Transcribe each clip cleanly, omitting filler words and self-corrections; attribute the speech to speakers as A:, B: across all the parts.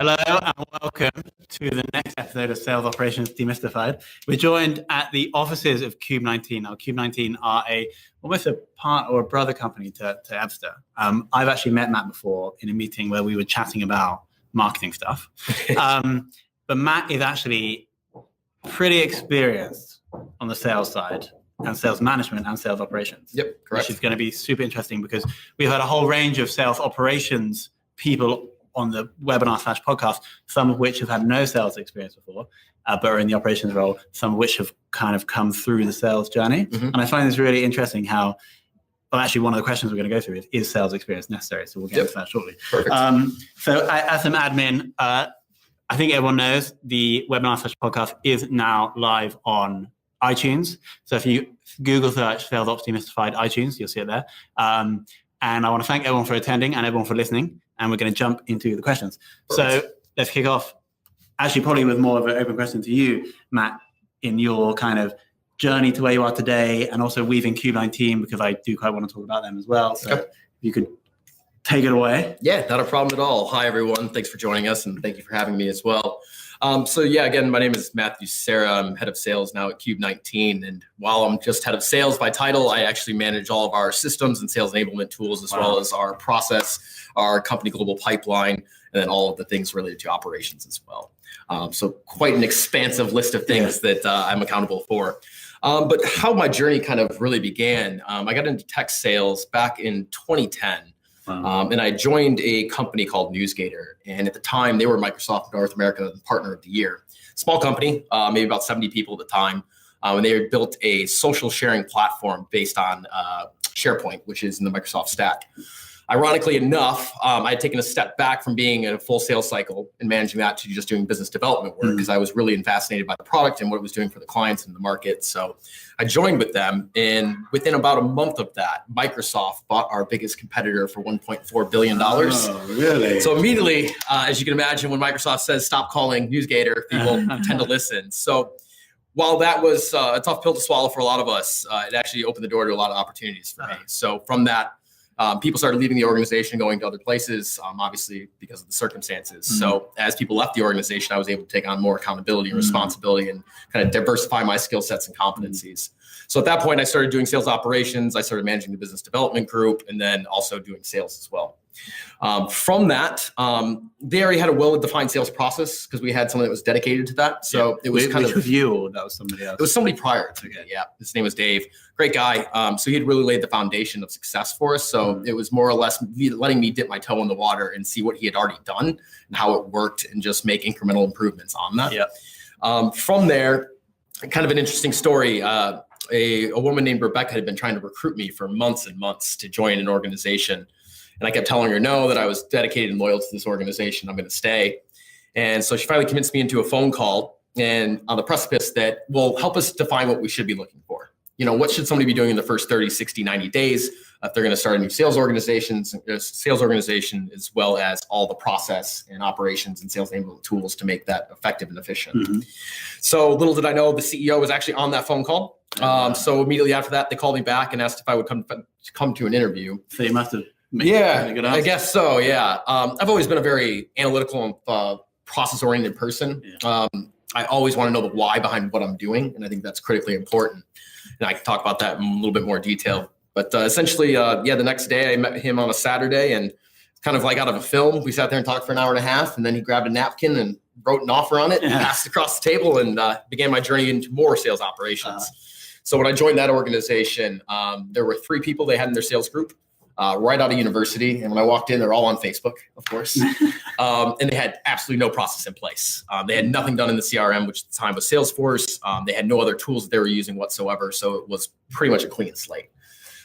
A: Hello and welcome to the next episode of Sales Operations Demystified. We're joined at the offices of Cube19. Now, Cube19 are almost a part or a brother company to Ebster. I've actually met Matt before in a meeting where we were chatting about marketing stuff. But Matt is actually pretty experienced on the sales side and sales management and sales operations.
B: Yep, correct.
A: Which is going to be super interesting because we've had a whole range of sales operations people on the webinar/podcast, some of which have had no sales experience before, but are in the operations role, some of which have kind of come through the sales journey. Mm-hmm. And I find this really interesting how, well, actually one of the questions we're going to go through is sales experience necessary? So we'll get into that shortly.
B: Perfect.
A: So as an admin, I think everyone knows the webinar/podcast is now live on iTunes. So if you Google search Sales Ops Demystified iTunes, you'll see it there. And I want to thank everyone for attending and everyone for listening. And we're going to jump into the questions. Perfect. So let's kick off, actually probably with more of an open question to you, Matt, in your kind of journey to where you are today, and also weaving Cube19, because I do quite want to talk about them as well. So if you could take it away.
B: Yeah, not a problem at all. Hi, everyone. Thanks for joining us, and thank you for having me as well. Again, my name is Matthew Cerra. I'm head of sales now at Cube19. And while I'm just head of sales by title, I actually manage all of our systems and sales enablement tools, as well as our process, our company global pipeline, and then all of the things related to operations as well. So quite an expansive list of things that I'm accountable for. But how my journey kind of really began, I got into tech sales back in 2010. And I joined a company called NewsGator. And at the time, they were Microsoft North America Partner of the Year. Small company, maybe about 70 people at the time. And they had built a social sharing platform based on SharePoint, which is in the Microsoft stack. Ironically enough, I had taken a step back from being in a full sales cycle and managing that to just doing business development work because I was really fascinated by the product and what it was doing for the clients and the market. So I joined with them, and within about a month of that, Microsoft bought our biggest competitor for $1.4 billion.
A: Oh, really?
B: So immediately, as you can imagine, when Microsoft says stop calling NewsGator, people tend to listen. So while that was a tough pill to swallow for a lot of us, it actually opened the door to a lot of opportunities for me. So from that, people started leaving the organization, going to other places, obviously because of the circumstances. Mm-hmm. So as people left the organization, I was able to take on more accountability and responsibility and kind of diversify my skill sets and competencies. So at that point, I started doing sales operations. I started managing the business development group, and then also doing sales as well. From that, they already had a well-defined sales process because we had someone that was dedicated to that. So it was
A: which was you, or that was somebody else?
B: It was somebody prior to me. Yeah, his name was Dave. Great guy. So he had really laid the foundation of success for us. So it was more or less letting me dip my toe in the water and see what he had already done and how it worked, and just make incremental improvements on that. Yeah. From there, kind of an interesting story. A woman named Rebecca had been trying to recruit me for months and months to join an organization. And I kept telling her no, that I was dedicated and loyal to this organization. I'm going to stay. And so she finally convinced me into a phone call, and on the precipice that will help us define what we should be looking for. You know, what should somebody be doing in the first 30, 60, 90 days if they're going to start a new sales organization, as well as all the process and operations and sales enablement tools to make that effective and efficient. Mm-hmm. So little did I know the CEO was actually on that phone call. So immediately after that, they called me back and asked if I would come to an interview.
A: So you must have.
B: I guess so. Yeah. I've always been a very analytical and process-oriented person. Yeah. I always want to know the why behind what I'm doing, and I think that's critically important. And I can talk about that in a little bit more detail. But essentially, the next day I met him on a Saturday, and kind of like out of a film, we sat there and talked for an hour and a half, and then he grabbed a napkin and wrote an offer on it and passed it across the table, and began my journey into more sales operations. So when I joined that organization, there were 3 people they had in their sales group. Right out of university. And when I walked in, they're all on Facebook, of course. And they had absolutely no process in place. They had nothing done in the CRM, which at the time was Salesforce. They had no other tools that they were using whatsoever. So it was pretty much a clean slate.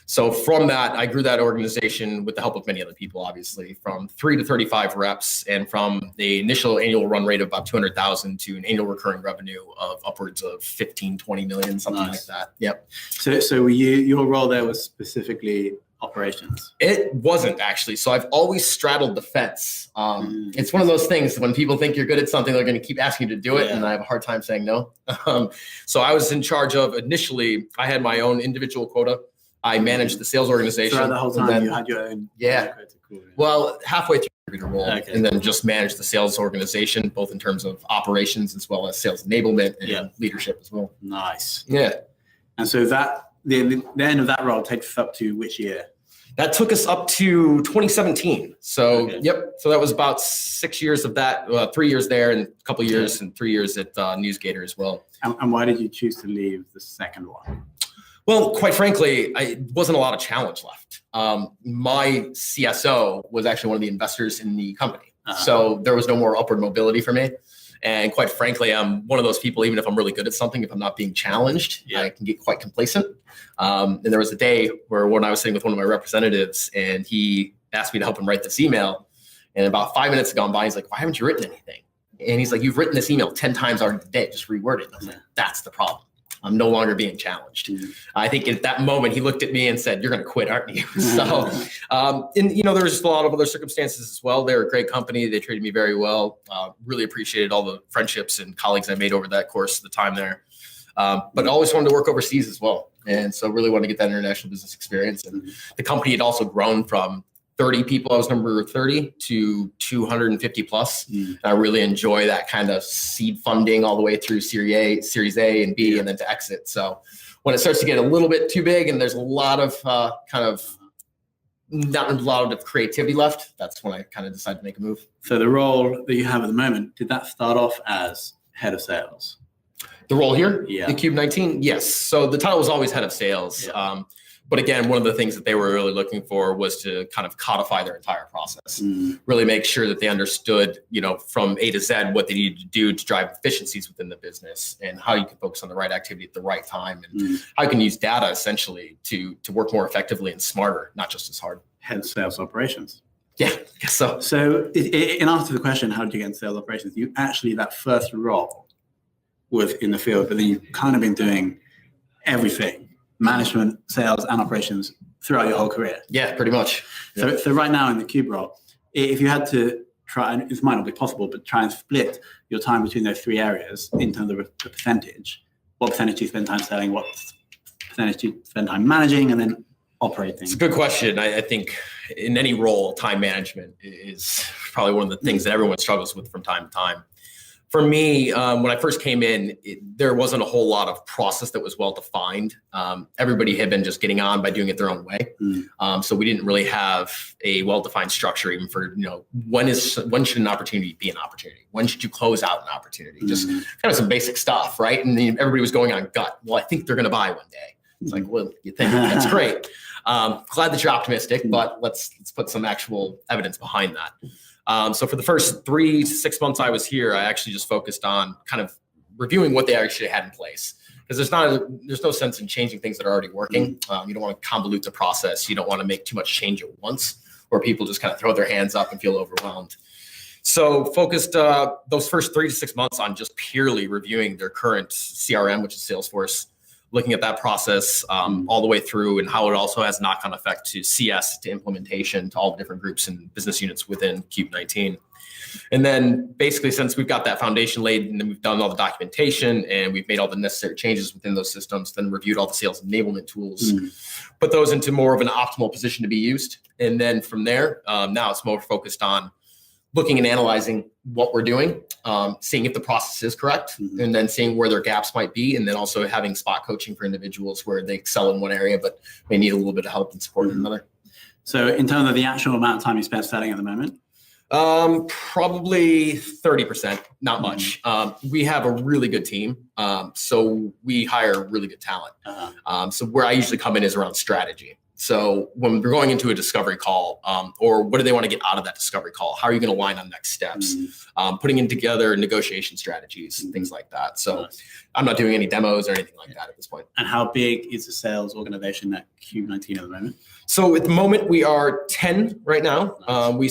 B: So from that, I grew that organization with the help of many other people, obviously, from 3 to 35 reps, and from the initial annual run rate of about 200,000 to an annual recurring revenue of upwards of 15, 20 million, something like that. Yep.
A: So your role there was specifically operations?
B: It wasn't actually. So I've always straddled the fence. It's one of those things when people think you're good at something, they're going to keep asking you to do it. And I have a hard time saying no. So I was in charge of, initially, I had my own individual quota I managed the sales organization.
A: Throughout the whole time,
B: then,
A: you had your own.
B: Yeah.
A: Cool.
B: Well, halfway through the role,
A: Okay.
B: and then just managed the sales organization, both in terms of operations as well as sales enablement and leadership as well.
A: Nice.
B: Yeah.
A: And so that the end of that role takes us up to which year?
B: That took us up to 2017. So,
A: Okay.
B: Yep. So that was about 6 years of that, 3 years there and a couple of years and 3 years at NewsGator as well.
A: And why did you choose to leave the second one?
B: Well, quite frankly, it wasn't a lot of challenge left. My CSO was actually one of the investors in the company. So there was no more upward mobility for me. And quite frankly, I'm one of those people, even if I'm really good at something, if I'm not being challenged, I can get quite complacent. And there was a day where when I was sitting with one of my representatives and he asked me to help him write this email. And about 5 minutes had gone by, he's like, why haven't you written anything? And he's like, you've written this email 10 times already today, just reword it. And I was like, that's the problem. I'm no longer being challenged. I think at that moment, he looked at me and said, you're going to quit, aren't you? So, and there was just a lot of other circumstances as well. They're a great company. They treated me very well. Really appreciated all the friendships and colleagues I made over that course of the time there. But always wanted to work overseas as well. And so really wanted to get that international business experience. And the company had also grown from 30 people, I was number 30, to 250 plus. And I really enjoy that kind of seed funding all the way through Series A and B, and then to exit. So when it starts to get a little bit too big and there's a lot of not a lot of creativity left, that's when I kind of decided to make a move.
A: So the role that you have at the moment, did that start off as head of sales?
B: The role here,
A: Yeah.
B: the Cube19, yes. So the title was always head of sales.
A: Yeah.
B: But again, one of the things that they were really looking for was to kind of codify their entire process, really make sure that they understood, from A to Z what they needed to do to drive efficiencies within the business and how you can focus on the right activity at the right time and how you can use data essentially to work more effectively and smarter, not just as hard.
A: Head of sales operations.
B: Yeah, I guess so.
A: So in answer to the question, how did you get into sales operations? You actually, that first role was in the field, but then you've kind of been doing everything. Management, sales, and operations throughout your whole career.
B: Yeah, pretty much.
A: So right now in the Cube role, if you had to try, and this might not be possible, but try and split your time between those three areas in terms of the percentage, what percentage do you spend time selling, what percentage do you spend time managing, and then operating?
B: It's a good question. I think in any role, time management is probably one of the things that everyone struggles with from time to time. For me, when I first came in, there wasn't a whole lot of process that was well defined. Everybody had been just getting on by doing it their own way. So we didn't really have a well-defined structure even for, when should an opportunity be an opportunity? When should you close out an opportunity? Just kind of some basic stuff, right? And then everybody was going on gut. Well, I think they're going to buy one day. It's like, well, you think that's great. Glad that you're optimistic, but let's put some actual evidence behind that. So for the first 3 to 6 months I was here, I actually just focused on kind of reviewing what they actually had in place. Because there's no sense in changing things that are already working. You don't want to convolute the process. You don't want to make too much change at once where people just kind of throw their hands up and feel overwhelmed. So focused those first 3 to 6 months on just purely reviewing their current CRM, which is Salesforce, looking at that process all the way through and how it also has knock-on effect to CS, to implementation, to all the different groups and business units within Cube19. And then basically since we've got that foundation laid and then we've done all the documentation and we've made all the necessary changes within those systems, then reviewed all the sales enablement tools, put those into more of an optimal position to be used. And then from there, now it's more focused on looking and analyzing what we're doing, seeing if the process is correct, and then seeing where their gaps might be, and then also having spot coaching for individuals where they excel in one area, but may need a little bit of help and support in another.
A: So in terms of the actual amount of time you spend selling at the moment?
B: Probably 30%, not much. We have a really good team. So we hire really good talent. So where I usually come in is around strategy. So when we're going into a discovery call, or what do they want to get out of that discovery call? How are you going to align on next steps? Putting in together negotiation strategies and things like that. So I'm not doing any demos or anything like that at this point.
A: And how big is the sales organization at Cube19 at the moment?
B: So at the moment we are 10 right now. When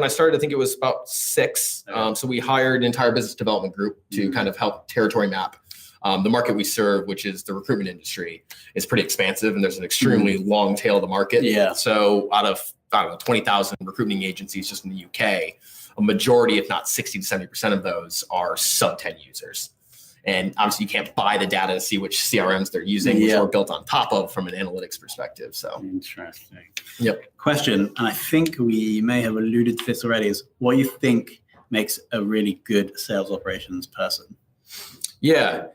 B: I started, I think it was about 6. So we hired an entire business development group to kind of help territory map. The market we serve, which is the recruitment industry, is pretty expansive and there's an extremely long tail of the market.
A: Yeah.
B: So out of, 20,000 recruiting agencies just in the UK, a majority, if not 60 to 70% of those are sub 10 users. And obviously you can't buy the data to see which CRMs they're using, which are built on top of from an analytics perspective. So
A: interesting.
B: Yep.
A: Question, and I think we may have alluded to this already, is what you think makes a really good sales operations person?
B: Yeah.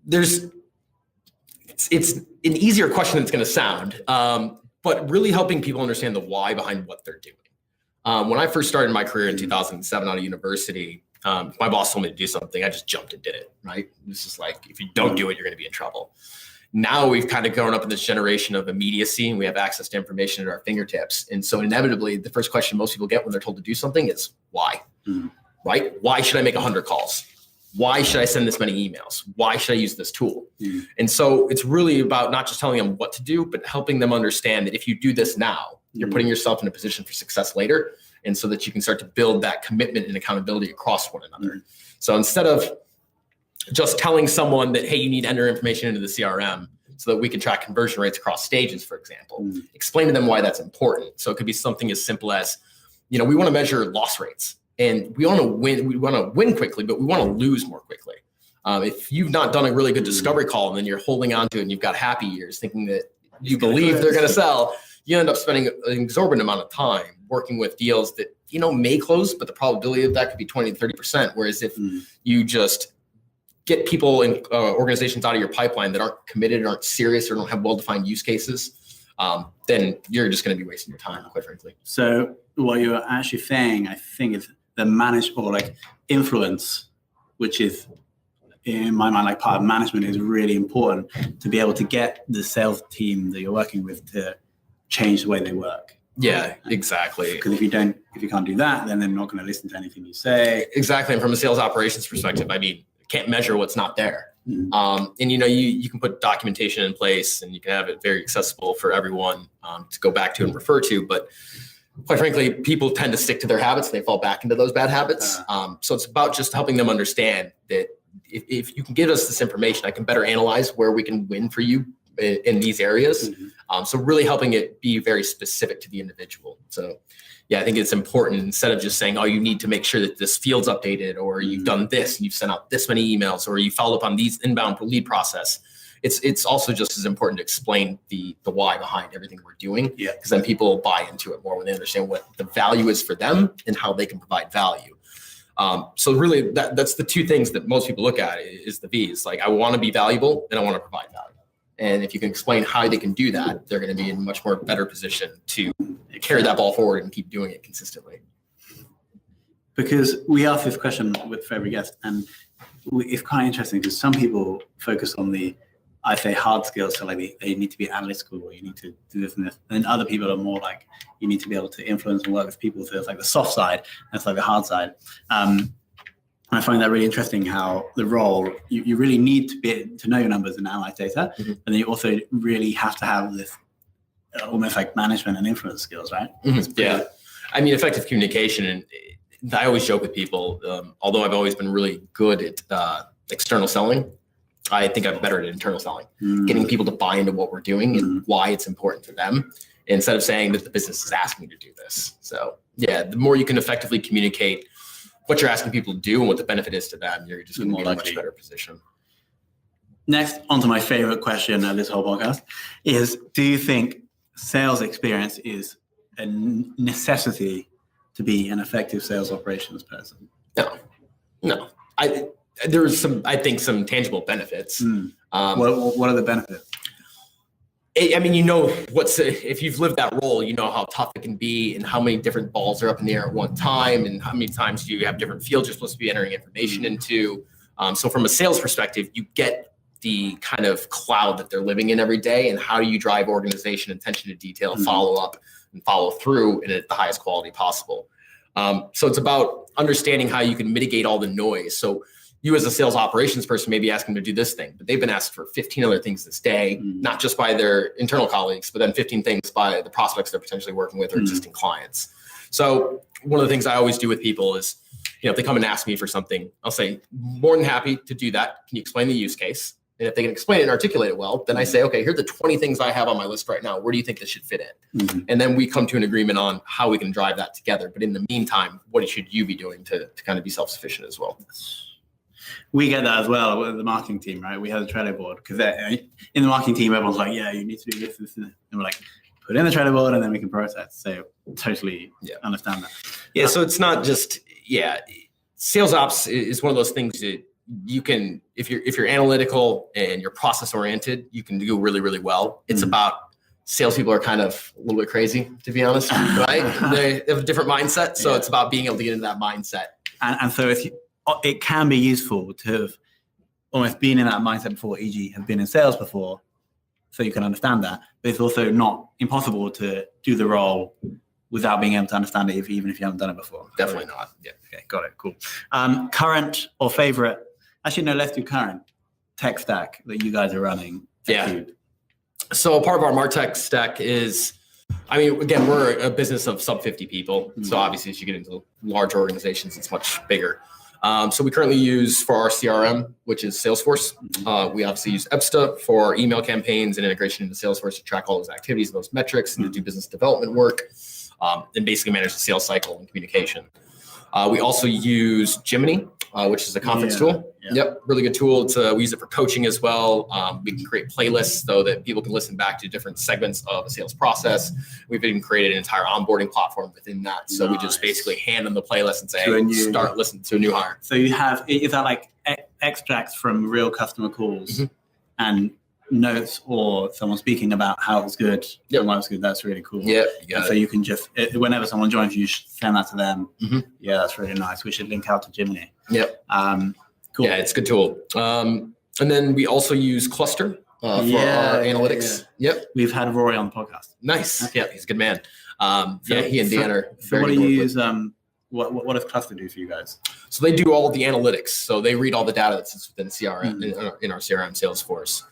B: It's an easier question than it's going to sound, but really helping people understand the why behind what they're doing. When I first started my career in 2007 out of university, my boss told me to do something. I just jumped and did it, right? This is like, if you don't do it, you're going to be in trouble. Now we've kind of grown up in this generation of immediacy, and we have access to information at our fingertips. And so inevitably, the first question most people get when they're told to do something is why, right? Why should I make 100 calls? Why should I send this many emails? Why should I use this tool? And so it's really about not just telling them what to do, but helping them understand that if you do this now, you're putting yourself in a position for success later. And so that you can start to build that commitment and accountability across one another. So instead of just telling someone that, hey, you need to enter information into the CRM so that we can track conversion rates across stages, for example, explain to them why that's important. So it could be something as simple as, we want to measure loss rates, and we want to win quickly, but we want to lose more quickly. If you've not done a really good discovery call and then you're holding on to it and you've got happy years thinking that you believe they're going to sell, you end up spending an exorbitant amount of time working with deals that, may close, but the probability of that could be 20 to 30%. Whereas if you just get people in organizations out of your pipeline that aren't committed, aren't serious, or don't have well-defined use cases, then you're just going to be wasting your time, quite frankly.
A: So what you're actually saying, I think, is the influence, which is, in my mind, like part of management, is really important to be able to get the sales team that you're working with to change the way they work.
B: Yeah, exactly.
A: Because if you can't do that, then they're not going to listen to anything you say.
B: Exactly. And from a sales operations perspective, can't measure what's not there. And you can put documentation in place, and you can have it very accessible for everyone to go back to and refer to. But quite frankly, people tend to stick to their habits. They fall back into those bad habits. So it's about just helping them understand that if you can give us this information, I can better analyze where we can win for you in these areas. So really helping it be very specific to the individual. So yeah, I think it's important, instead of just saying, oh, you need to make sure that this field's updated, or you've done this and you've sent out this many emails, or you followed up on these inbound lead process. It's also just as important to explain the why behind everything we're doing, because then people buy into it more when they understand what the value is for them and how they can provide value. So really that's the two things that most people look at is the V's. Like, I want to be valuable and I want to provide value. And if you can explain how they can do that, they're going to be in a much more better position to carry that ball forward and keep doing it consistently.
A: Because we ask this question with every guest, and it's quite interesting because some people focus on hard skills. So like they need to be analytical, or you need to do this and this. And other people are more like, you need to be able to influence and work with people. So it's like the soft side, that's like the hard side. And I find that really interesting, how the role, you really need to know your numbers and analyze data. And then you also really have to have this almost like management and influence skills, right?
B: Yeah. Effective communication. And I always joke with people, although I've always been really good at external selling, I think I'm better at internal selling, getting people to buy into what we're doing and why it's important to them, instead of saying that the business is asking you to do this. So yeah, the more you can effectively communicate what you're asking people to do and what the benefit is to them, you're just going to be in a much better position.
A: Next, onto my favorite question of this whole podcast is, do you think sales experience is a necessity to be an effective sales operations person?
B: No. There's some tangible benefits.
A: What are the benefits?
B: If you've lived that role, you know how tough it can be and how many different balls are up in the air at one time and how many times you have different fields you're supposed to be entering information into. So from a sales perspective, you get the kind of cloud that they're living in every day, and how do you drive organization, attention to detail, follow up and follow through and at the highest quality possible. So it's about understanding how you can mitigate all the noise. So you as a sales operations person may be asking them to do this thing, but they've been asked for 15 other things this day, not just by their internal colleagues, but then 15 things by the prospects they're potentially working with or existing clients. So one of the things I always do with people is, if they come and ask me for something, I'll say, more than happy to do that. Can you explain the use case? And if they can explain it and articulate it well, then I say, okay, here are the 20 things I have on my list right now. Where do you think this should fit in? And then we come to an agreement on how we can drive that together. But in the meantime, what should you be doing to kind of be self-sufficient as well?
A: We get that as well with the marketing team, right? We have a Trello board because in the marketing team, everyone's like, yeah, you need to do this, and we're like, put in the Trello board and then we can process. So totally understand that.
B: Yeah, so it's not just, sales ops is one of those things that you can, if you're analytical and you're process oriented, you can do really, really well. It's about salespeople are kind of a little bit crazy, to be honest, right? They have a different mindset. So it's about being able to get into that mindset.
A: And so it can be useful to have almost been in that mindset before, e.g. have been in sales before, so you can understand that. But it's also not impossible to do the role without being able to understand it, even if you haven't done it before.
B: Definitely not.
A: Yeah. Okay, got it. Cool. Current or favorite? Actually, no. Let's do current tech stack that you guys are running.
B: So part of our MarTech stack is, again, we're a business of sub 50 people. So obviously, as you get into large organizations, it's much bigger. So we currently use for our CRM, which is Salesforce. We obviously use Epsta for our email campaigns and integration into Salesforce to track all those activities, those metrics, and to do business development work, and basically manage the sales cycle and communication. We also use Gemini, which is a conference tool. Yep, really good tool. We use it for coaching as well. We can create playlists so that people can listen back to different segments of a sales process. We've even created an entire onboarding platform within that. So we just basically hand them the playlist and say, hey, start listening to a new hire.
A: So you have, is that like extracts from real customer calls and notes or someone speaking about how it was good and why it was good? That's really cool. So you can just, whenever someone joins, you should send that to them. Yeah, that's really nice. We should link out to Gemini. Cool.
B: Yeah, it's a good tool. And then we also use Cluster for our analytics.
A: We've had Rory on the podcast.
B: Nice. Yeah, he's a good man. He and Dan are
A: so what do you use? What does Cluster do for you guys?
B: So they do all of the analytics. So they read all the data that sits within CRM in our CRM Salesforce.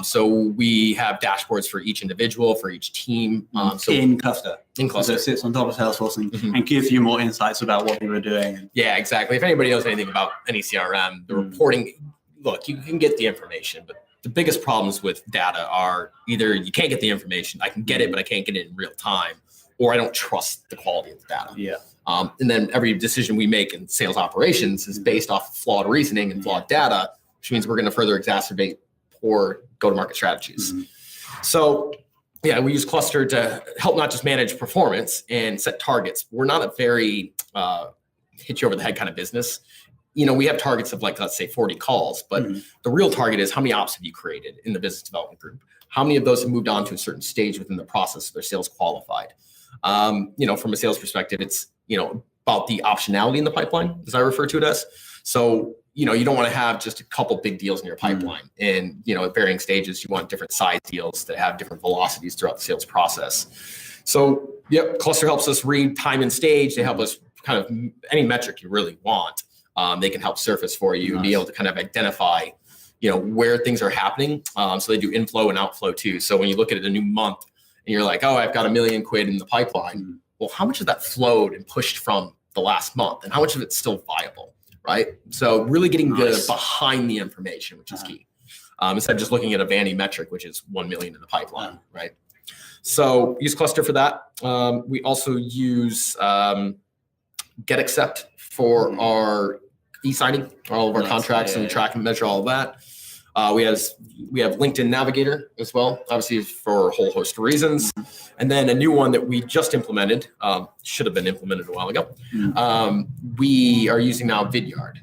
B: So we have dashboards for each individual, for each team.
A: In Cluster. So it sits on top of Salesforce and gives you more insights about what you were doing.
B: Yeah, exactly. If anybody knows anything about any CRM, the reporting, look, you can get the information, but the biggest problems with data are either you can't get the information, I can get it, but I can't get it in real time, or I don't trust the quality of the data. And then every decision we make in sales operations is based off of flawed reasoning and flawed data, which means we're going to further exacerbate poor go-to-market strategies. So we use Cluster to help not just manage performance and set targets. We're not a very hit you over the head kind of business. We have targets of let's say 40 calls, but the real target is how many ops have you created in the business development group? How many of those have moved on to a certain stage within the process so they're sales qualified? From a sales perspective, it's, about the optionality in the pipeline, as I refer to it as. So, you don't want to have just a couple big deals in your pipeline. And, at varying stages, you want different size deals that have different velocities throughout the sales process. So, Cluster helps us read time and stage. They help us kind of any metric you really want. They can help surface for you and be able to kind of identify, where things are happening. So they do inflow and outflow too. So when you look at a new month and you're like, oh, I've got $1 million in the pipeline. Well, how much of that flowed and pushed from the last month and how much of it's still viable? Right. So really getting behind the information, which is key. Instead of just looking at a vanity metric, which is 1 million in the pipeline. Right. So use Cluster for that. We also use GetAccept for our e-signing, all of our contracts, and we track and measure all of that. We have LinkedIn Navigator as well, obviously for a whole host of reasons. And then a new one that we just implemented, should have been implemented a while ago. We are using now Vidyard,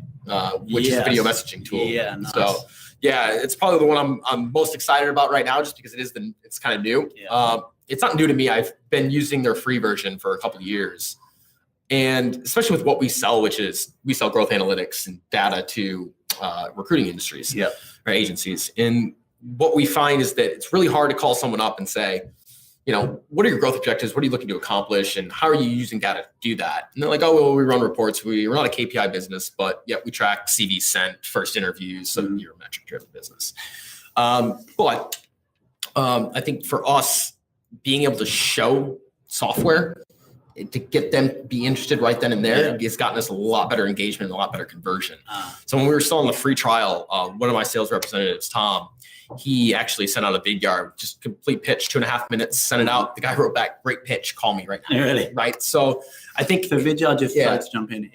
B: which is a video messaging tool. Nice. So it's probably the one I'm most excited about right now, just because it's kind of new. It's not new to me. I've been using their free version for a couple of years. And especially with what we sell, which is we sell growth analytics and data to recruiting industries or agencies. And what we find is that it's really hard to call someone up and say, what are your growth objectives? What are you looking to accomplish? And how are you using data to do that? And they're like, oh, well, we run reports. We're not a KPI business, but we track CV sent, first interviews. So you're a metric driven business. But I think for us, being able to show software to get them to be interested right then and there, it's gotten us a lot better engagement and a lot better conversion. So when we were still on the free trial, one of my sales representatives, Tom, he actually sent out a Vidyard, just complete pitch, 2.5 minutes, sent it out. The guy wrote back, great pitch, call me right now.
A: Really?
B: Right. So I think
A: the Vidyard, just to jump in,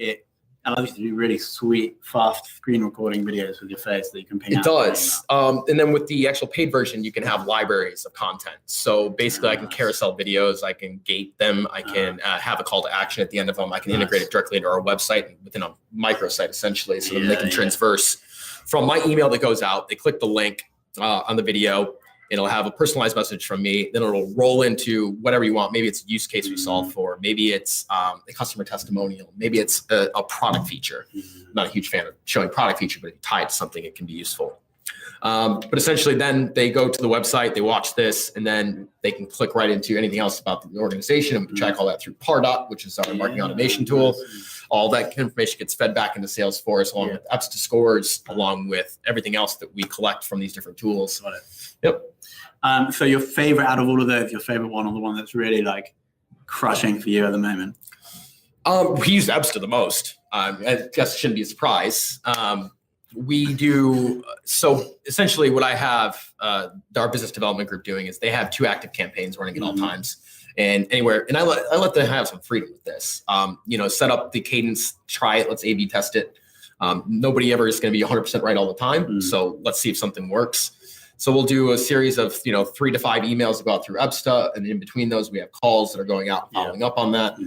A: allows you to do really sweet, fast screen recording videos with your face that you can ping
B: It
A: out.
B: does. And then with the actual paid version, you can have libraries of content. So basically, I can carousel videos, I can gate them, I can have a call to action at the end of them. I can integrate it directly into our website within a microsite, essentially, so that they can transverse from my email that goes out. They click the link on the video. It'll have a personalized message from me. Then it'll roll into whatever you want. Maybe it's a use case we solve for. Maybe it's a customer testimonial. Maybe it's a product feature. I'm not a huge fan of showing product feature, but if you tie it to something, it can be useful. But essentially, then they go to the website, they watch this, and then they can click right into anything else about the organization. And we can track all that through Pardot, which is our marketing automation tool. All that information gets fed back into Salesforce, along with Epsta scores, along with everything else that we collect from these different tools.
A: Got it.
B: Yep.
A: So your favorite out of all of those, your favorite one, or the one that's really like crushing for you at the moment?
B: We use Epsta the most. I guess it shouldn't be a surprise. We do, so essentially what I have our business development group doing is they have 2 active campaigns running at all times. And anywhere, and I let them have some freedom with this. Set up the cadence, try it, let's A/B test it. Nobody ever is going to be 100% right all the time. So let's see if something works. So we'll do a series of 3 to 5 emails that go out through Epsta, and in between those we have calls that are going out and following up on that.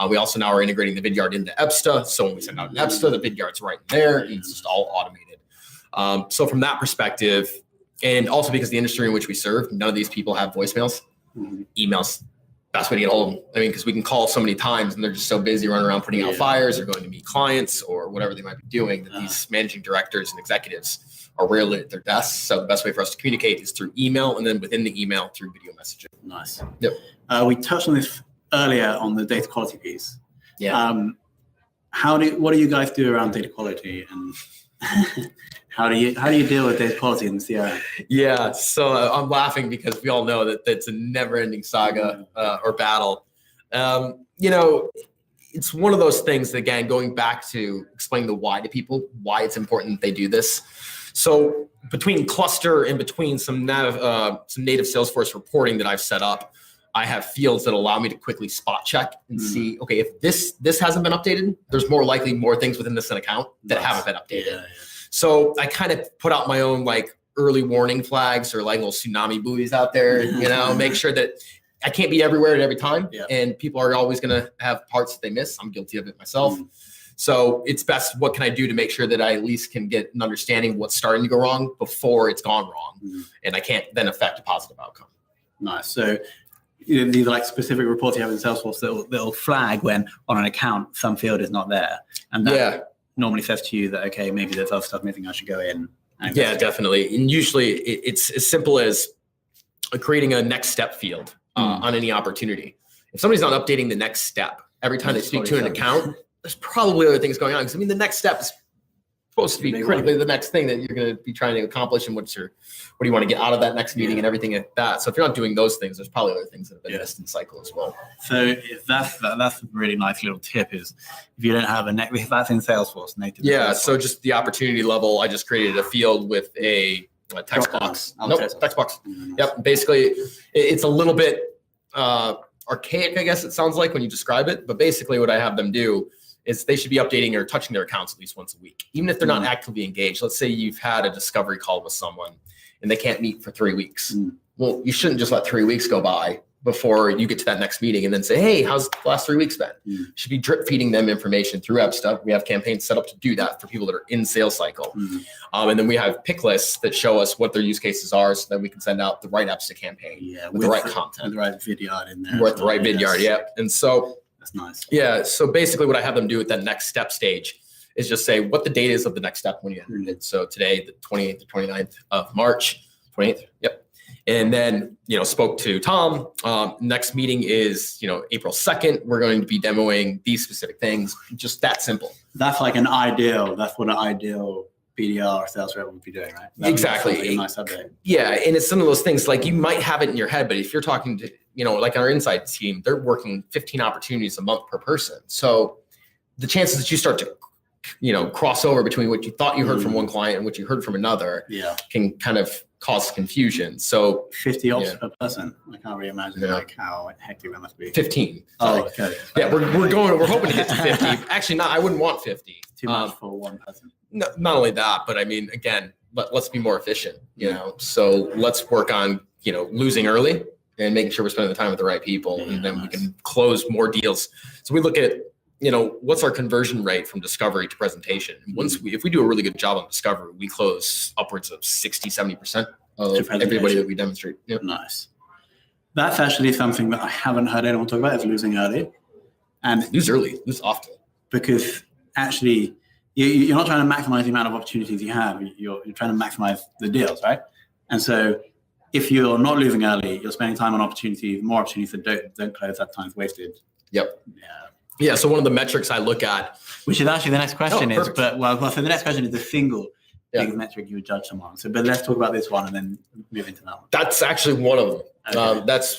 B: We also now are integrating the vidyard into Epsta. So when we send out an Epsta, the vidyard's right in there. It's just all automated. So from that perspective, and also because the industry in which we serve, none of these people have voicemails, emails. Best way to get hold of them. I mean, because we can call so many times and they're just so busy running around putting out fires or going to meet clients or whatever they might be doing that these managing directors and executives are rarely at their desks. So the best way for us to communicate is through email, and then within the email through video messaging.
A: Nice.
B: Yep.
A: We touched on this earlier on the data quality piece.
B: Yeah.
A: What do you guys do around data quality, and how do you deal with data quality in the CRM?
B: Yeah, so I'm laughing because we all know that that's a never-ending saga or battle. It's one of those things that, again, going back to explaining the why to people, why it's important that they do this. So between cluster and between some native Salesforce reporting that I've set up, I have fields that allow me to quickly spot check and see, okay, if this hasn't been updated, there's more likely more things within this account that haven't been updated. So I kind of put out my own like early warning flags or like little tsunami buoys out there, make sure that I can't be everywhere at every time. And people are always going to have parts that they miss. I'm guilty of it myself. So it's best, what can I do to make sure that I at least can get an understanding of what's starting to go wrong before it's gone wrong. And I can't then affect a positive outcome.
A: Nice. So these are like specific reports you have in Salesforce that'll flag when on an account some field is not there. And that normally says to you that, okay, maybe there's other stuff missing, I should go in.
B: Yeah, definitely. And usually it's as simple as creating a next step field on any opportunity. If somebody's not updating the next step every time they speak to an account, there's probably other things going on. Because the next step is supposed to be critically the next thing that you're going to be trying to accomplish, and what do you want to get out of that next meeting and everything like that. So if you're not doing those things, there's probably other things that have been missed in the cycle as well.
A: So that's a really nice little tip, is if you don't have that's in Salesforce native.
B: Yeah. So just the opportunity level, I just created a field with a text box. Text box. Yep. Basically, it's a little bit archaic, I guess it sounds like when you describe it. But basically what I have them do is they should be updating or touching their accounts at least once a week, even if they're not actively engaged. Let's say you've had a discovery call with someone and they can't meet for 3 weeks. Well, you shouldn't just let 3 weeks go by before you get to that next meeting and then say, hey, how's the last 3 weeks been? You should be drip feeding them information through Epsta. We have campaigns set up to do that for people that are in sales cycle. And then we have pick lists that show us what their use cases are, so that we can send out the right Epsta campaign with the right content.
A: With the right vidyard in there.
B: With the right vidyard, And so
A: that's nice.
B: Yeah. So basically what I have them do at that next step stage is just say what the date is of the next step when you entered it. So today, the 28th to 29th of March, 28th. Yep. And then, spoke to Tom. Next meeting is, April 2nd. We're going to be demoing these specific things. Just that simple.
A: That's like that's what an ideal BDR or sales rep would be doing, right?
B: Exactly.
A: A nice update.
B: Yeah. And it's some of those things like you might have it in your head, but if you're talking to, like our inside team, they're working 15 opportunities a month per person. So the chances that you start to, cross over between what you thought you heard from one client and what you heard from another can kind of cause confusion. So
A: 50 ops per person. I can't really imagine how hectic that must be.
B: 15.
A: Oh, okay.
B: Yeah, we're hoping to get to 50. Actually, I wouldn't want 50.
A: Too much for one person.
B: No, not only that, but I mean, again, let's be more efficient, you know? So let's work on, you know, losing early and making sure we're spending the time with the right people, and then we can close more deals. So we look at, you know, what's our conversion rate from discovery to presentation? And if we do a really good job on discovery, we close upwards of 60-70% of everybody that we demonstrate. Yep.
A: Nice. That's actually something that I haven't heard anyone talk about, is losing early. And
B: lose early, lose often.
A: Because actually, you're not trying to maximize the amount of opportunities you have. You're trying to maximize the deals, right? And so if you're not losing early, you're spending time on opportunities, more opportunities that don't close, that time's wasted.
B: Yep. Yeah. So one of the metrics I look at,
A: which is actually the next question so the next question is the single biggest metric you would judge someone. So, but let's talk about this one and then move into that one.
B: That's actually one of them. Okay.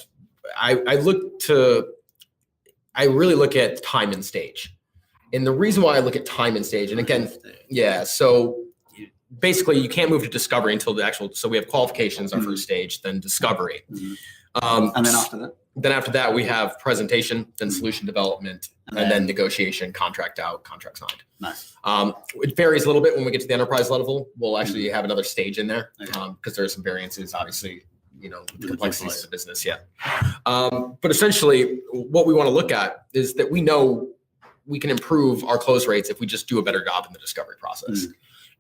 B: I really look at time and stage. And the reason why I look at time and stage, and again, so basically you can't move to discovery until so we have qualifications, our first stage, then discovery.
A: And then after that?
B: Then after that, we have presentation, then solution development, and then negotiation, contract out, contract signed.
A: Nice.
B: It varies a little bit when we get to the enterprise level. We'll actually have another stage in there because there are some variances, obviously, you know, the complexities of the business. Yeah. But essentially, what we want to look at is that we know we can improve our close rates if we just do a better job in the discovery process.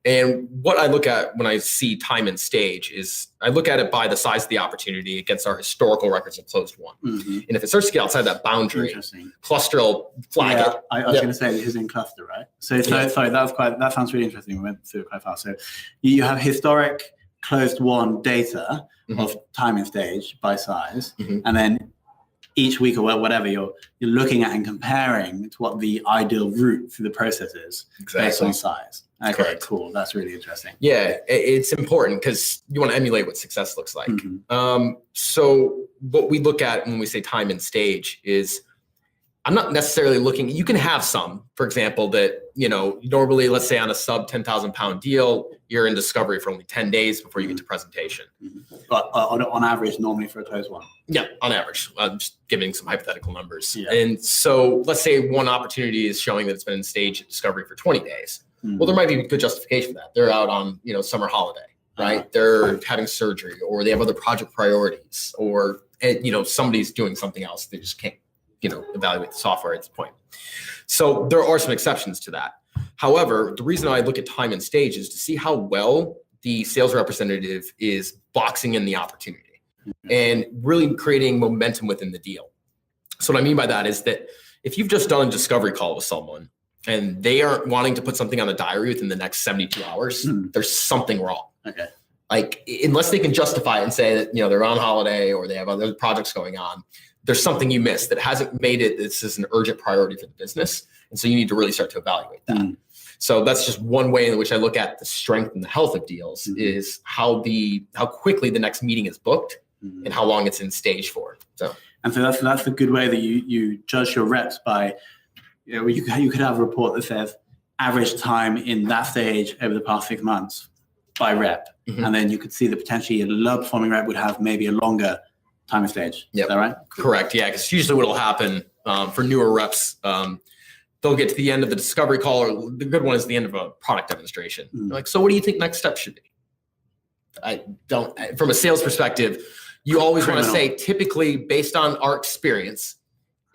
B: And what I look at when I see time and stage is I look at it by the size of the opportunity against our historical records of closed one. And if it starts to get outside that boundary, cluster will flag it.
A: I was going to say it is in cluster, right? So sorry, that sounds really interesting. We went through it quite fast. So you have historic closed one data of time and stage by size, and then each week or whatever you're looking at and comparing to what the ideal route through the process is based on size. Okay, correct. Cool. That's really interesting.
B: Yeah, it's important because you want to emulate what success looks like. So what we look at when we say time and stage is I'm not necessarily looking, you can have some, for example, that, you know, normally, let's say on a sub 10,000 pound deal, you're in discovery for only 10 days before you get to presentation.
A: But on average, normally for a closed one.
B: Yeah, on average. I'm just giving some hypothetical numbers. And so let's say one opportunity is showing that it's been in stage discovery for 20 days. Well, there might be good justification for that. They're out on, you know, summer holiday, right? They're having surgery, or they have other project priorities, or, you know, somebody's doing something else. They just can't, you know, evaluate the software at this point. So there are some exceptions to that. However, the reason I look at time and stage is to see how well the sales representative is boxing in the opportunity and really creating momentum within the deal. So what I mean by that is that if you've just done a discovery call with someone and they aren't wanting to put something on the diary within the next 72 hours, there's something wrong.
A: Okay.
B: Like, unless they can justify it and say that, you know, they're on holiday or they have other projects going on, there's something you missed that hasn't made it. This is an urgent priority for the business. And so you need to really start to evaluate that. So that's just one way in which I look at the strength and the health of deals is how quickly the next meeting is booked and how long it's in stage for. So
A: that's a good way that you judge your reps by, you know, you could have a report that says average time in that stage over the past 6 months by rep. And then you could see that potentially a low performing rep would have maybe a longer time and stage. Is that right? Cool.
B: Correct. Yeah. Because usually what will happen for newer reps, they'll get to the end of the discovery call, or the good one is the end of a product demonstration. Like, so what do you think next step should be? From a sales perspective, you always want to say, typically based on our experience,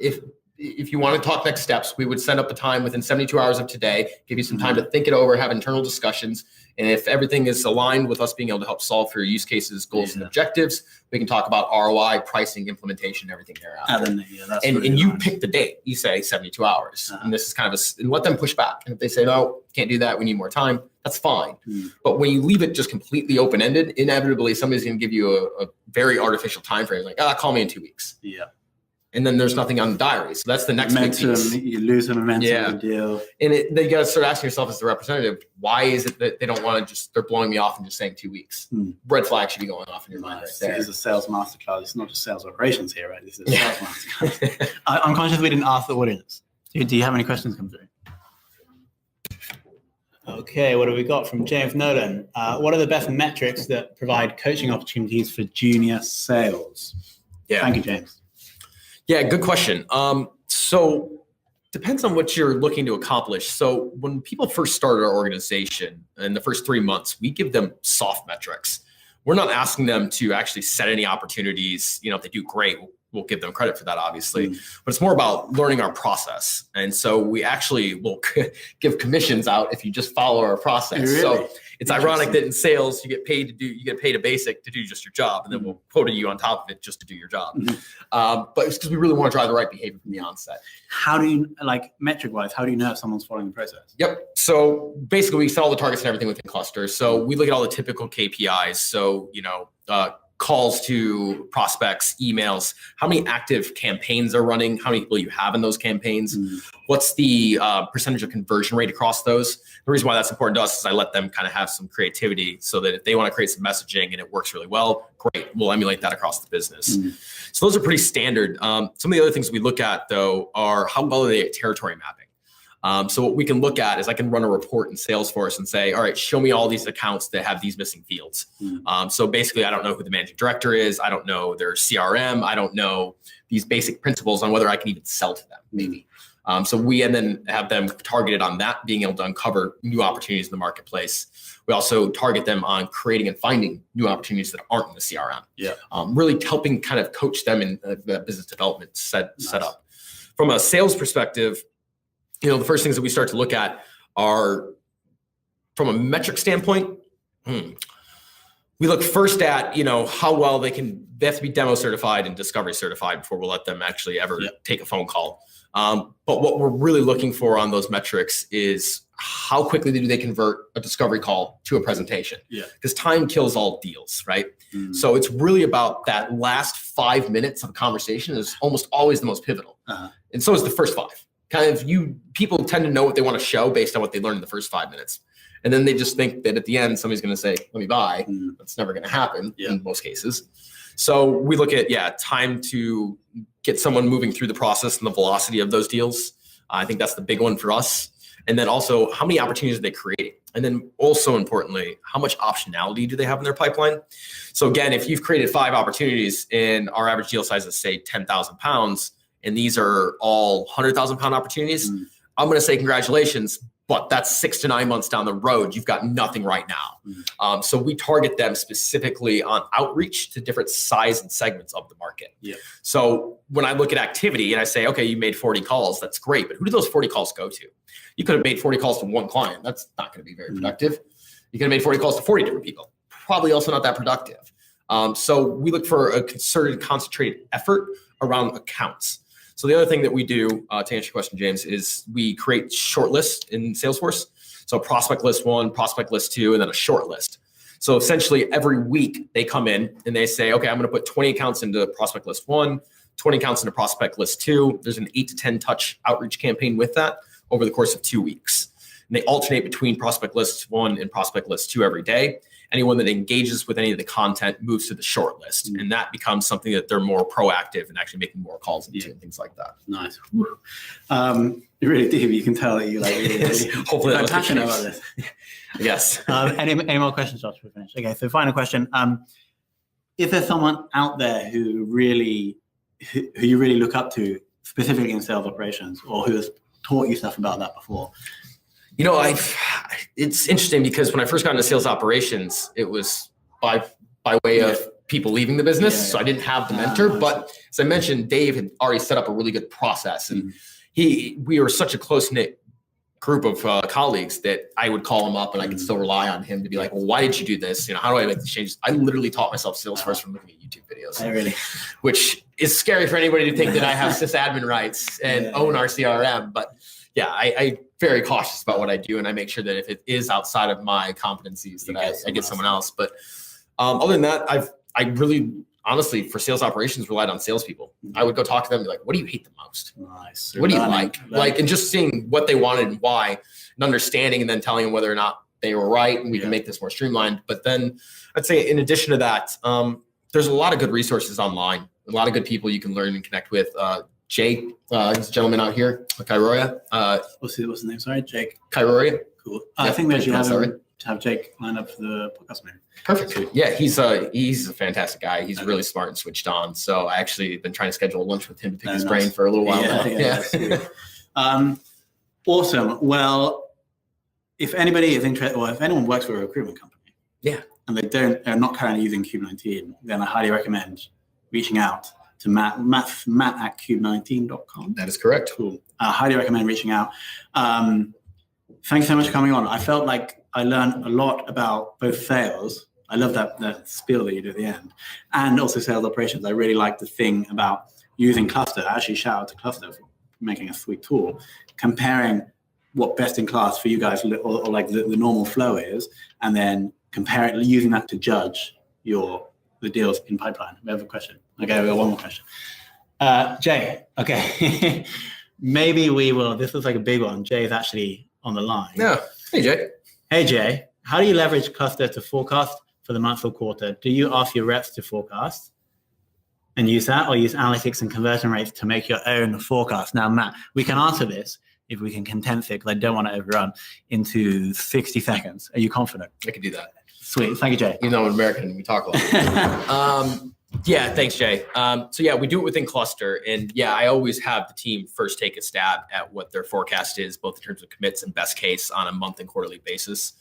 B: if you want to talk next steps, we would set up a time within 72 hours of today, give you some time to think it over, have internal discussions. And if everything is aligned with us being able to help solve for your use cases, goals, and objectives, we can talk about ROI, pricing, implementation, everything thereafter. And you pick the date. You say 72 hours. And this is kind of and let them push back. And if they say, no, can't do that, we need more time, that's fine. But when you leave it just completely open-ended, inevitably somebody's going to give you a very artificial time frame. Like, call me in 2 weeks. And then there's nothing on the diary. So that's the next
A: momentum,
B: big piece.
A: You lose the momentum of the deal.
B: And they got to start asking yourself as the representative, why is it that they don't want to they're blowing me off and just saying 2 weeks? Red flag should be going off in your mind right there.
A: This is a sales masterclass. It's not just sales operations here, right? This is a sales masterclass. I'm conscious we didn't ask the audience. Do you have any questions come through? Okay, what have we got from James Nolan? What are the best metrics that provide coaching opportunities for junior sales? Thank you, James.
B: Yeah, good question. So depends on what you're looking to accomplish. So when people first start our organization in the first 3 months, we give them soft metrics. We're not asking them to actually set any opportunities. If they do great, we'll give them credit for that, obviously. But it's more about learning our process. And so we actually will give commissions out if you just follow our process.
A: Really?
B: So it's ironic that in sales you get paid a basic to do just your job, and then we'll quota you on top of it just to do your job. But it's because we really want to drive the right behavior from the onset.
A: How do you, metric wise, how do you know if someone's following the process?
B: Yep. So basically we set all the targets and everything within clusters. So we look at all the typical KPIs. So, calls to prospects, emails, how many active campaigns are running, how many people you have in those campaigns, what's the percentage of conversion rate across those. The reason why that's important to us is I let them kind of have some creativity so that if they want to create some messaging and it works really well, great, we'll emulate that across the business. So those are pretty standard. Some of the other things we look at though are how well are they at territory mapping. So what we can look at is I can run a report in Salesforce and say, all right, show me all these accounts that have these missing fields. So basically, I don't know who the managing director is. I don't know their CRM. I don't know these basic principles on whether I can even sell to them, maybe. So we and then have them targeted on that, being able to uncover new opportunities in the marketplace. We also target them on creating and finding new opportunities that aren't in the CRM. Really helping kind of coach them in the business development setup. From a sales perspective, the first things that we start to look at are, from a metric standpoint, we look first at, how well they have to be demo certified and discovery certified before we'll let them actually ever take a phone call. But what we're really looking for on those metrics is how quickly do they convert a discovery call to a presentation? Because time kills all deals, right? So it's really about that last 5 minutes of a conversation is almost always the most pivotal. And so is the first 5. People tend to know what they want to show based on what they learned in the first 5 minutes. And then they just think that at the end, somebody's going to say, let me buy. That's never going to happen in most cases. So we look at, time to get someone moving through the process and the velocity of those deals. I think that's the big one for us. And then also, how many opportunities are they creating? And then also importantly, how much optionality do they have in their pipeline? So again, if you've created 5 opportunities and our average deal size is say 10,000 pounds, and these are all 100,000 pound opportunities, I'm going to say congratulations, but that's 6 to 9 months down the road. You've got nothing right now. So we target them specifically on outreach to different size and segments of the market. So when I look at activity and I say, okay, you made 40 calls, that's great, but who do those 40 calls go to? You could have made 40 calls to one client. That's not going to be very productive. You could have made 40 calls to 40 different people. Probably also not that productive. So we look for a concentrated effort around accounts. So the other thing that we do, to answer your question, James, is we create short lists in Salesforce. So prospect list 1, prospect list 2, and then a short list. So essentially every week they come in and they say, okay, I'm going to put 20 accounts into prospect list 1, 20 accounts into prospect list 2. There's an 8 to 10 touch outreach campaign with that over the course of 2 weeks. And they alternate between prospect list 1 and prospect list 2 every day. Anyone that engages with any of the content moves to the short list. And that becomes something that they're more proactive and actually making more calls into and things like that.
A: Nice. You really do. You can tell that you really
B: hopefully
A: I'm passionate about this.
B: Yes.
A: Any more questions, Josh, before we finish? Okay, so final question. Is there someone out there who you really look up to, specifically in sales operations, or who has taught you stuff about that before?
B: It's interesting because when I first got into sales operations, it was by way of people leaving the business. So I didn't have the mentor, but as I mentioned, Dave had already set up a really good process, and we were such a close-knit group of colleagues that I would call him up and I could still rely on him to be like, well, why did you do this? How do I make these changes? I literally taught myself Salesforce from looking at YouTube videos, which is scary for anybody to think that I have sysadmin rights and own our CRM. But I very cautious about what I do, and I make sure that if it is outside of my competencies, that I get someone else. But other than that, I really, honestly, for sales operations, relied on salespeople. I would go talk to them and be like, what do you hate the most?
A: Nice.
B: What do you like? And just seeing what they wanted and why, and understanding, and then telling them whether or not they were right, and we can make this more streamlined. But then I'd say in addition to that, there's a lot of good resources online, a lot of good people you can learn and connect with. Jake, he's a gentleman out here, Kairoya.
A: What's his name? Sorry, Jake.
B: Kairoya.
A: Cool. I think we should have Jake line up for the podcast, maybe.
B: Perfect. Yeah, he's a fantastic guy. He's really smart and switched on. So I actually been trying to schedule a lunch with him to pick his brain for a little while now.
A: Awesome. Well, if anybody is interested, or if anyone works for a recruitment company, and they're not currently using Cube19, then I highly recommend reaching out to Matt at Cube19.com.
B: That is correct.
A: Cool. I highly recommend reaching out. Thank you so much for coming on. I felt like I learned a lot about both sales. I love that spiel that you do at the end, and also sales operations. I really like the thing about using Cluster. Actually, shout out to Cluster for making a sweet tool, comparing what best in class for you guys, or like the normal flow is, and then using that to judge the deals in pipeline. We have a question. Okay, we have one more question. Jay, okay. Maybe we will, this looks like a big one. Jay is actually on the line.
B: Yeah. Hey, Jay.
A: Hey, Jay. How do you leverage Cluster to forecast for the month or quarter? Do you ask your reps to forecast and use that, or use analytics and conversion rates to make your own forecast? Now, Matt, we can answer this if we can condense it, because I don't want to overrun, into 60 seconds. Are you confident?
B: I can do that.
A: Sweet. Thank you, Jay.
B: You know, I'm American and we talk a lot. Yeah, thanks, Jay. So yeah, we do it within Cluster. And yeah, I always have the team first take a stab at what their forecast is, both in terms of commits and best case on a month and quarterly basis.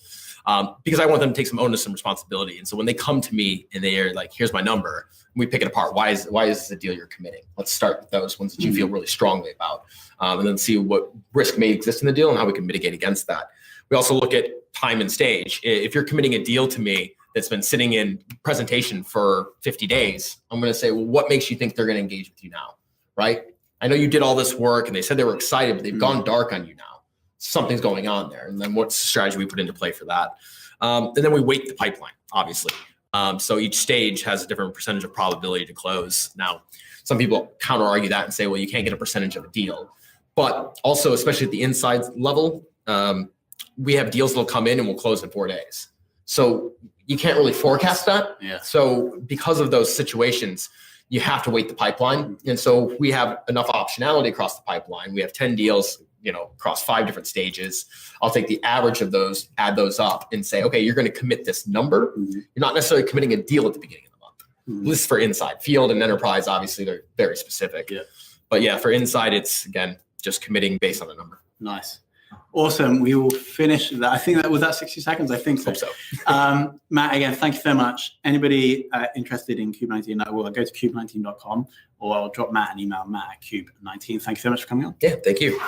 B: Because I want them to take some onus and responsibility. And so when they come to me and they are like, here's my number, we pick it apart. Why is this a deal you're committing? Let's start with those ones that you feel really strongly about, and then see what risk may exist in the deal and how we can mitigate against that. We also look at time and stage. If you're committing a deal to me that's been sitting in presentation for 50 days, I'm going to say, well, what makes you think they're going to engage with you now, right? I know you did all this work and they said they were excited, but they've gone dark on you now. Something's going on there. And then what's the strategy we put into play for that? And then we weight the pipeline, obviously. So each stage has a different percentage of probability to close. Now, some people counter argue that and say, well, you can't get a percentage of a deal. But also, especially at the inside level, we have deals that'll come in and will close in 4 days. So you can't really forecast that.
A: Yeah.
B: So because of those situations, you have to weight the pipeline. And so we have enough optionality across the pipeline. We have 10 deals, across 5 different stages. I'll take the average of those, add those up and say, okay, you're going to commit this number. You're not necessarily committing a deal at the beginning of the month. This is for inside. Field and enterprise, obviously, they're very specific. Yeah. But yeah, for inside, it's, again, just committing based on the number.
A: Nice. Awesome. We will finish that. I think that was that 60 seconds. I think so.
B: Hope so.
A: Matt, again, thank you so much. Anybody interested in Cube19, I will go to cube19.com, or I'll drop Matt an email, Matt at Cube19. Thank you so much for coming on.
B: Yeah, thank you.